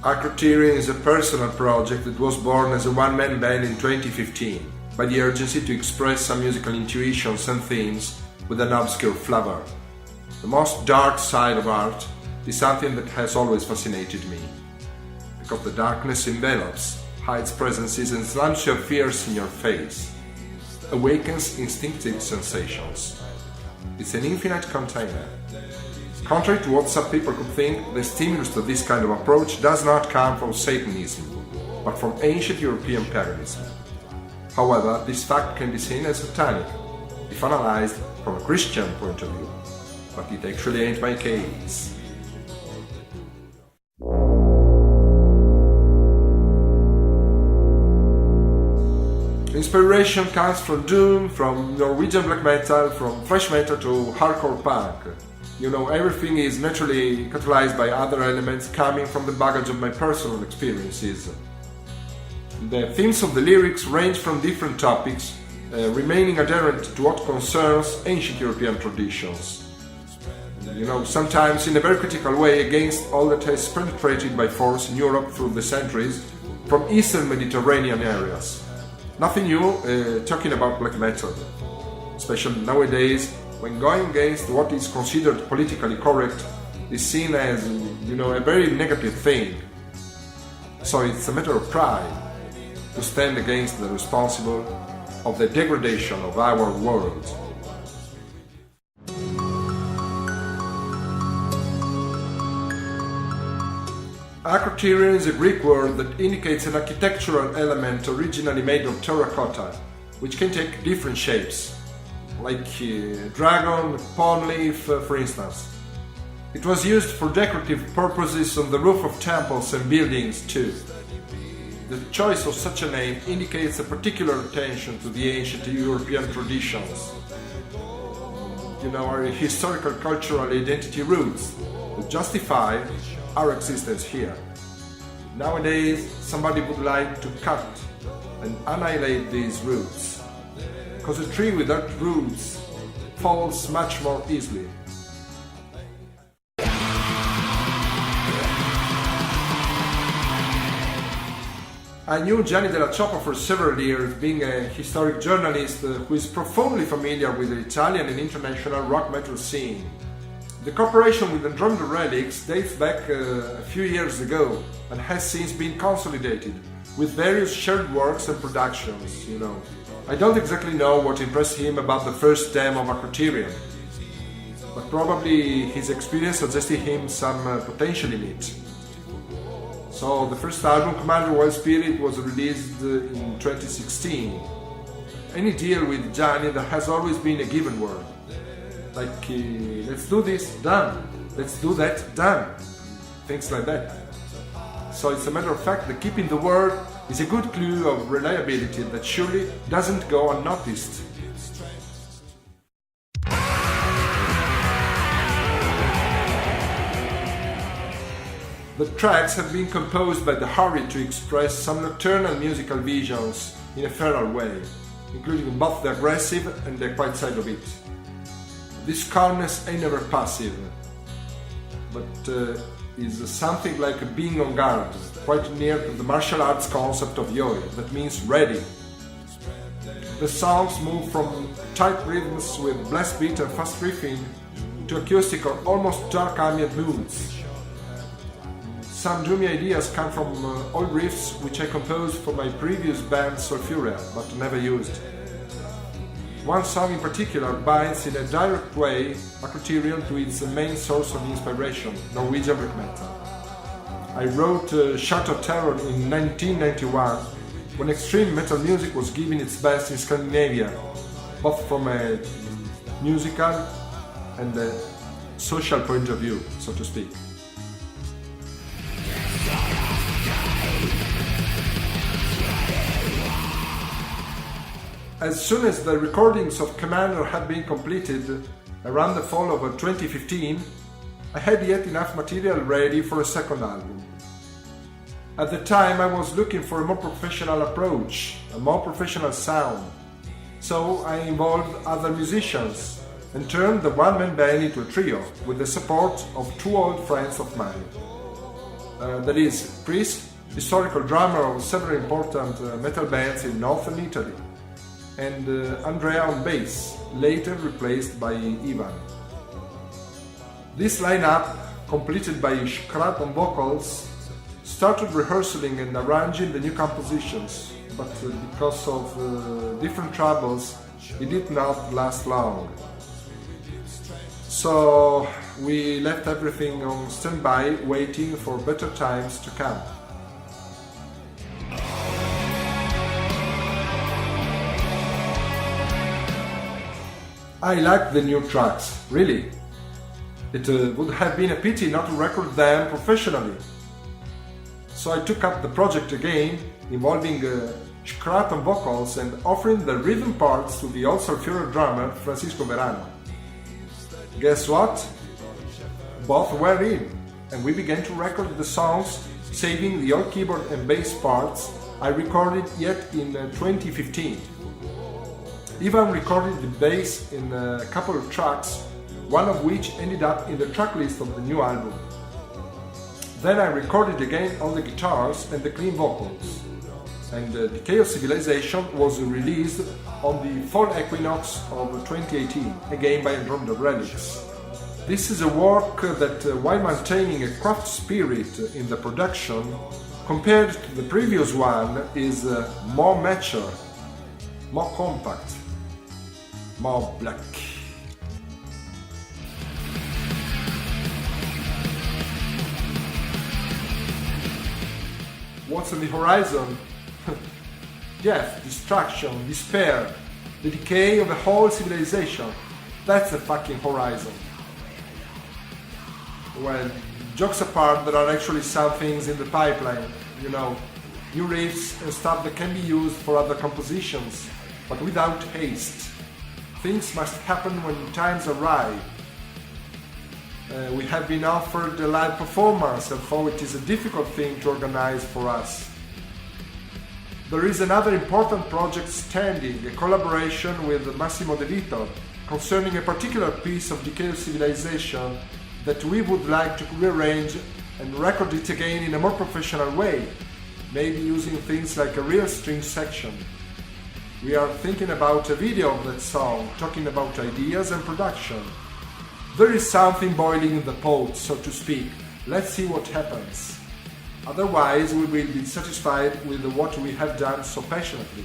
Akroterion is a personal project that was born as a one-man band in 2015 by the urgency to express some musical intuitions and themes with an obscure flavor. The most dark side of art is something that has always fascinated me, because the darkness envelops, hides presences and slams your fears in your face, awakens instinctive sensations. It's an infinite container. Contrary to what some people could think, the stimulus to this kind of approach does not come from Satanism, but from ancient European paganism. However, this fact can be seen as satanic, if analyzed from a Christian point of view, but it actually ain't my case. Inspiration comes from doom, from Norwegian black metal, from thrash metal to hardcore punk. You know, everything is naturally catalyzed by other elements coming from the baggage of my personal experiences. The themes of the lyrics range from different topics, remaining adherent to what concerns ancient European traditions. You know, sometimes in a very critical way against all that has penetrated by force in Europe through the centuries from eastern Mediterranean areas. Nothing new talking about black metal, especially nowadays when going against what is considered politically correct is seen as, you know, a very negative thing. So it's a matter of pride to stand against the responsible of the degradation of our world. Akroterion is a Greek word that indicates an architectural element originally made of terracotta, which can take different shapes, like a dragon, palm leaf, for instance. It was used for decorative purposes on the roof of temples and buildings too. The choice of such a name indicates a particular attention to the ancient European traditions, you know, our historical cultural identity roots that justify our existence here. Nowadays, somebody would like to cut and annihilate these roots, because a tree without roots falls much more easily. I knew Gianni Della Cioppa for several years, being a historic journalist who is profoundly familiar with the Italian and international rock metal scene. The cooperation with Andromeda Relics dates back a few years ago and has since been consolidated with various shared works and productions, you know. I don't exactly know what impressed him about the first demo of Akroterion, but probably his experience suggested him some potential in it. So the first album, Commander Wild Spirit, was released in 2016. Any deal with Gianni, there has always been a given word. Like, let's do this, done. Let's do that, done. Things like that. So it's a matter of fact that keeping the word is a good clue of reliability that surely doesn't go unnoticed. The tracks have been composed by the Harry to express some nocturnal musical visions in a feral way, including both the aggressive and the quiet side of it. This calmness ain't never passive, but is something like being on guard, quite near to the martial arts concept of yo-yo, that means ready. The songs move from tight rhythms with blast beat and fast riffing to acoustic or almost dark ambient moods. Some doomy ideas come from old riffs which I composed for my previous band Sulfuria, but never used. One song in particular binds in a direct way Akroterion to its main source of inspiration, Norwegian black metal. I wrote Shout of Terror in 1991, when extreme metal music was giving its best in Scandinavia, both from a musical and a social point of view, so to speak. As soon as the recordings of Commander had been completed, around the fall of 2015, I had yet enough material ready for a second album. At the time I was looking for a more professional approach, a more professional sound, so I involved other musicians and turned the one-man band into a trio with the support of two old friends of mine. that is, Chris, historical drummer of several important metal bands in northern Italy, and Andrea on bass, later replaced by Ivan. This lineup, completed by Shkrat on vocals, started rehearsing and arranging the new compositions, but because of different troubles, it did not last long. So we left everything on standby, waiting for better times to come. I like the new tracks, really. It would have been a pity not to record them professionally. So I took up the project again, involving Shkrat on vocals and offering the rhythm parts to the old Sulfuro drummer Francisco Verano. Guess what? Both were in, and we began to record the songs, saving the old keyboard and bass parts I recorded yet in 2015. Ivan recorded the bass in a couple of tracks, one of which ended up in the tracklist of the new album. Then I recorded again all the guitars and the clean vocals, and Decay of Civilization was released on the fall equinox of 2018, again by Andromeda Relics. This is a work that, while maintaining a craft spirit in the production, compared to the previous one, is more mature, more compact, more black. What's on the horizon? Death, destruction, despair, the decay of a whole civilization. That's the fucking horizon. Well, jokes apart, there are actually some things in the pipeline, you know, new riffs and stuff that can be used for other compositions, but without haste. Things must happen when times are right. We have been offered a live performance, although it is a difficult thing to organize for us. There is another important project standing, a collaboration with Massimo De Vito, concerning a particular piece of Decay of Civilization that we would like to rearrange and record it again in a more professional way, maybe using things like a real string section. We are thinking about a video of that song, talking about ideas and production. There is something boiling in the pot, so to speak. Let's see what happens. Otherwise, we will be satisfied with what we have done so passionately.